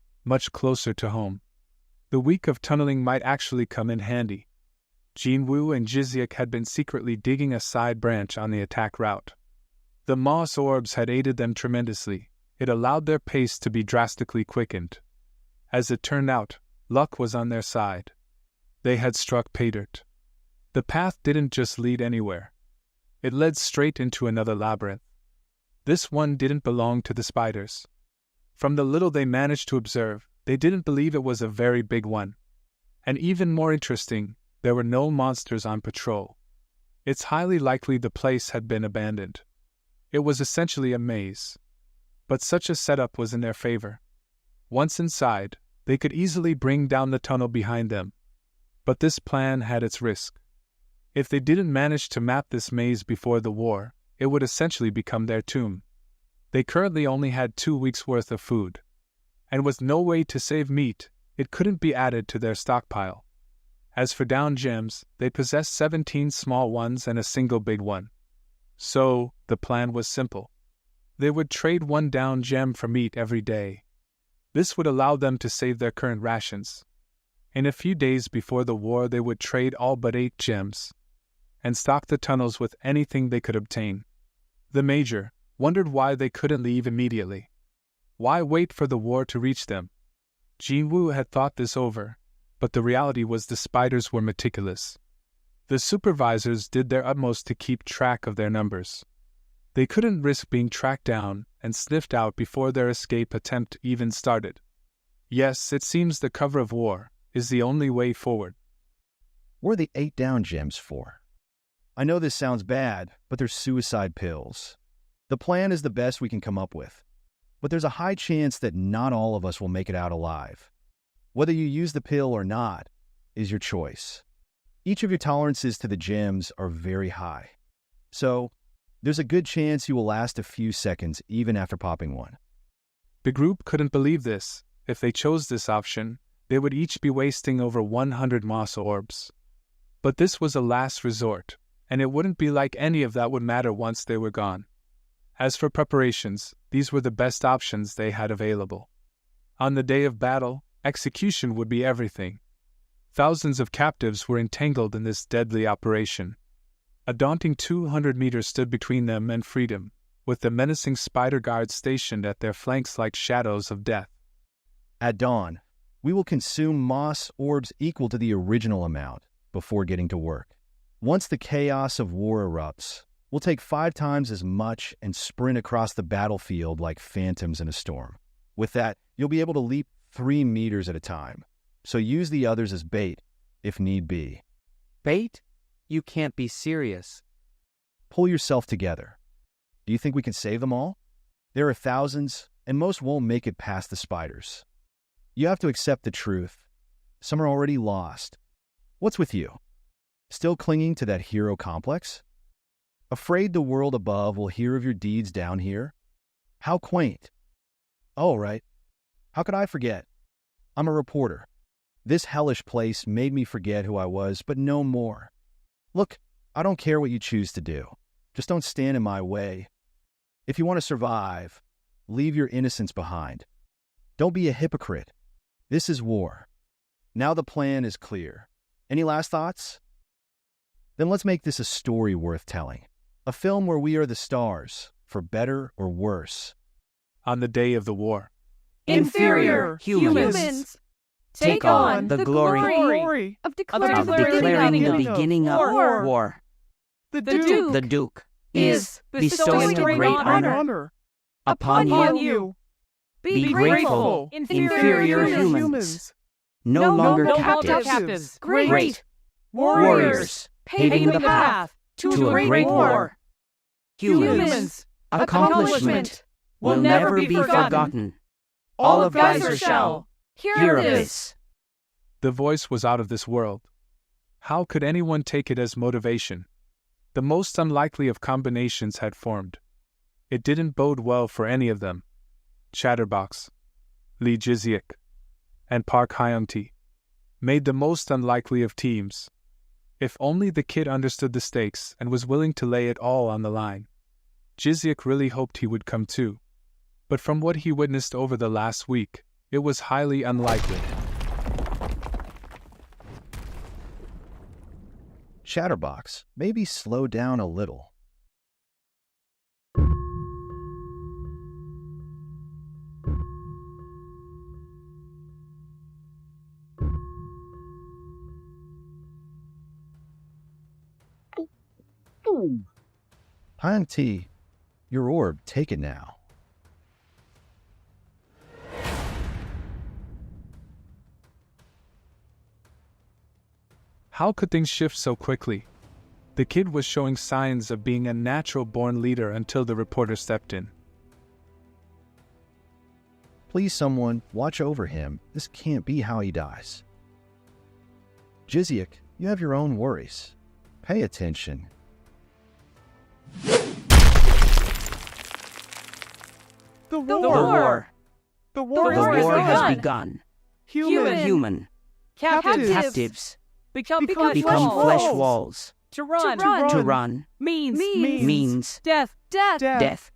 Speaker 1: closer to home. The week of tunneling might actually come in handy. Jinwoo and Jizyuk had been secretly digging a side branch on the attack route. The moss orbs had aided them tremendously. It allowed their pace to be drastically quickened. As it turned out, luck was on their side. They had struck pay dirt. The path didn't just lead anywhere. It led straight into another labyrinth. This one didn't belong to the spiders. From the little they managed to observe, they didn't believe it was a very big one. And even more interesting, there were no monsters on patrol. It's highly likely the place had been abandoned. It was essentially a maze. But such a setup was in their favor. Once inside, they could easily bring down the tunnel behind them. But this plan had its risk. If they didn't manage to map this maze before the war, it would essentially become their tomb. They currently only had 2 weeks' worth of food. And with no way to save meat, it couldn't be added to their stockpile. As for down gems, they possessed 17 small ones and a single big one. So, the plan was simple. They would trade 1 down gem for meat every day. This would allow them to save their current rations. In a few days before the war, they would trade all but 8 gems and stock the tunnels with anything they could obtain. The Major wondered why they couldn't leave immediately. Why wait for the war to reach them? Jinwoo had thought this over, but the reality was the spiders were meticulous. The supervisors did their utmost to keep track of their numbers. They couldn't risk being tracked down and sniffed out before their escape attempt even started. Yes, it seems the cover of war is the only way forward.
Speaker 3: What are the 8 down gems for? I know this sounds bad, but they're suicide pills. The plan is the best we can come up with. But there's a high chance that not all of us will make it out alive. Whether you use the pill or not is your choice. Each of your tolerances to the gems are very high. So, there's a good chance you will last a few seconds even after popping one.
Speaker 1: The group couldn't believe this. If they chose this option, they would each be wasting over 100 moss orbs. But this was a last resort, and it wouldn't be like any of that would matter once they were gone. As for preparations, these were the best options they had available. On the day of battle, execution would be everything. Thousands of captives were entangled in this deadly operation. A daunting 200 meters stood between them and freedom, with the menacing spider guards stationed at their flanks like shadows of death.
Speaker 3: At dawn, we will consume moss orbs equal to the original amount before getting to work. Once the chaos of war erupts, we'll take 5 times as much and sprint across the battlefield like phantoms in a storm. With that, you'll be able to leap 3 meters at a time, so use the others as bait, if need be.
Speaker 11: Bait? You can't be serious.
Speaker 3: Pull yourself together. Do you think we can save them all? There are thousands, and most won't make it past the spiders. You have to accept the truth. Some are already lost. What's with you? Still clinging to that hero complex? Afraid the world above will hear of your deeds down here? How quaint. Oh, right. How could I forget? I'm a reporter. This hellish place made me forget who I was, but no more. Look, I don't care what you choose to do. Just don't stand in my way. If you want to survive, leave your innocence behind. Don't be a hypocrite. This is war. Now the plan is clear. Any last thoughts? Then let's make this a story worth telling. A film where we are the stars, for better or worse.
Speaker 1: On the day of the war.
Speaker 12: Inferior humans. Take on
Speaker 11: the glory
Speaker 12: of declaring
Speaker 11: the beginning of war.
Speaker 7: The Duke
Speaker 6: The Duke
Speaker 10: is
Speaker 6: bestowing a great honor upon you. Be grateful, inferior humans. No longer captives. Great warriors paving the path to a great war. Humans' accomplishment will never be forgotten. All of Geyser shall hear of this.
Speaker 1: The voice was out of this world. How could anyone take it as motivation? The most unlikely of combinations had formed. It didn't bode well for any of them. Chatterbox, Lee Jiziak, and Park Hyung-tae made the most unlikely of teams. If only the kid understood the stakes and was willing to lay it all on the line. Jiziak really hoped he would come too. But from what he witnessed over the last week, it was highly unlikely.
Speaker 3: Chatterbox, maybe slow down a little. Hyung-tae, your orb, take it now.
Speaker 1: How could things shift so quickly? The kid was showing signs of being a natural-born leader until the reporter stepped in.
Speaker 3: Please, someone, watch over him. This can't be how he dies. Jiziak, you have your own worries. Pay attention.
Speaker 7: The
Speaker 10: war.
Speaker 7: The war
Speaker 6: has begun.
Speaker 10: Human.
Speaker 6: Captives
Speaker 10: Become
Speaker 6: become flesh walls.
Speaker 10: To run.
Speaker 6: To run means
Speaker 10: death.
Speaker 6: death.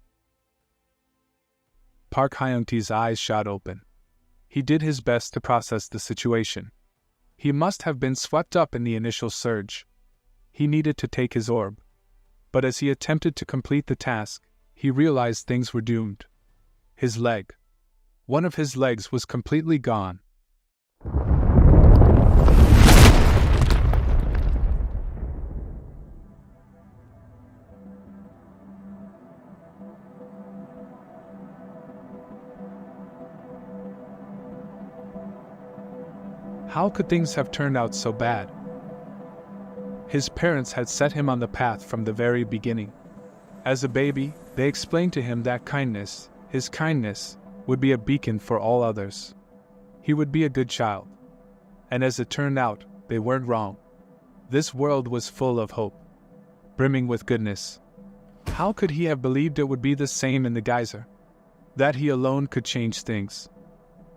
Speaker 1: Park Hyung-tae's eyes shot open. He did his best to process the situation. He must have been swept up in the initial surge. He needed to take his orb. But as he attempted to complete the task, he realized things were doomed. His leg. One of his legs was completely gone. How could things have turned out so bad? His parents had set him on the path from the very beginning. As a baby, they explained to him that kindness, his kindness, would be a beacon for all others. He would be a good child. And as it turned out, they weren't wrong. This world was full of hope, brimming with goodness. How could he have believed it would be the same in the geyser? That he alone could change things.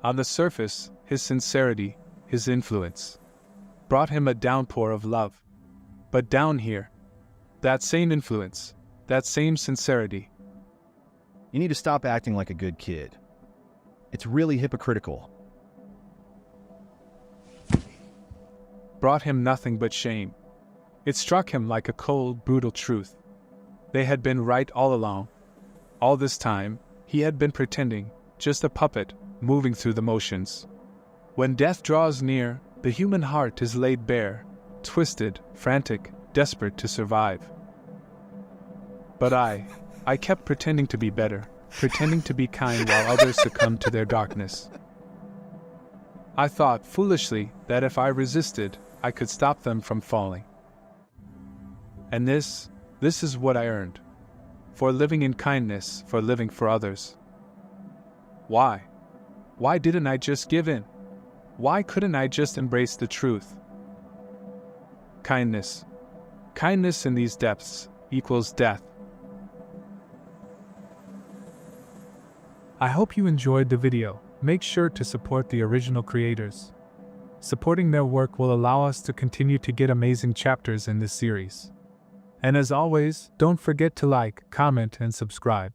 Speaker 1: On the surface, his sincerity, his influence, brought him a downpour of love. But down here, that same influence, that same sincerity.
Speaker 3: You need to stop acting like a good kid. It's really hypocritical.
Speaker 1: Brought him nothing but shame. It struck him like a cold, brutal truth. They had been right all along. All this time, he had been pretending, just a puppet, moving through the motions. When death draws near, the human heart is laid bare, twisted, frantic, desperate to survive. But I kept pretending to be better, pretending to be kind while others succumbed to their darkness. I thought, foolishly, that if I resisted, I could stop them from falling. And this is what I earned. For living in kindness, for living for others. Why? Why didn't I just give in? Why couldn't I just embrace the truth? Kindness. Kindness in these depths equals death. I hope you enjoyed the video. Make sure to support the original creators. Supporting their work will allow us to continue to get amazing chapters in this series. And as always, don't forget to like, comment, and subscribe.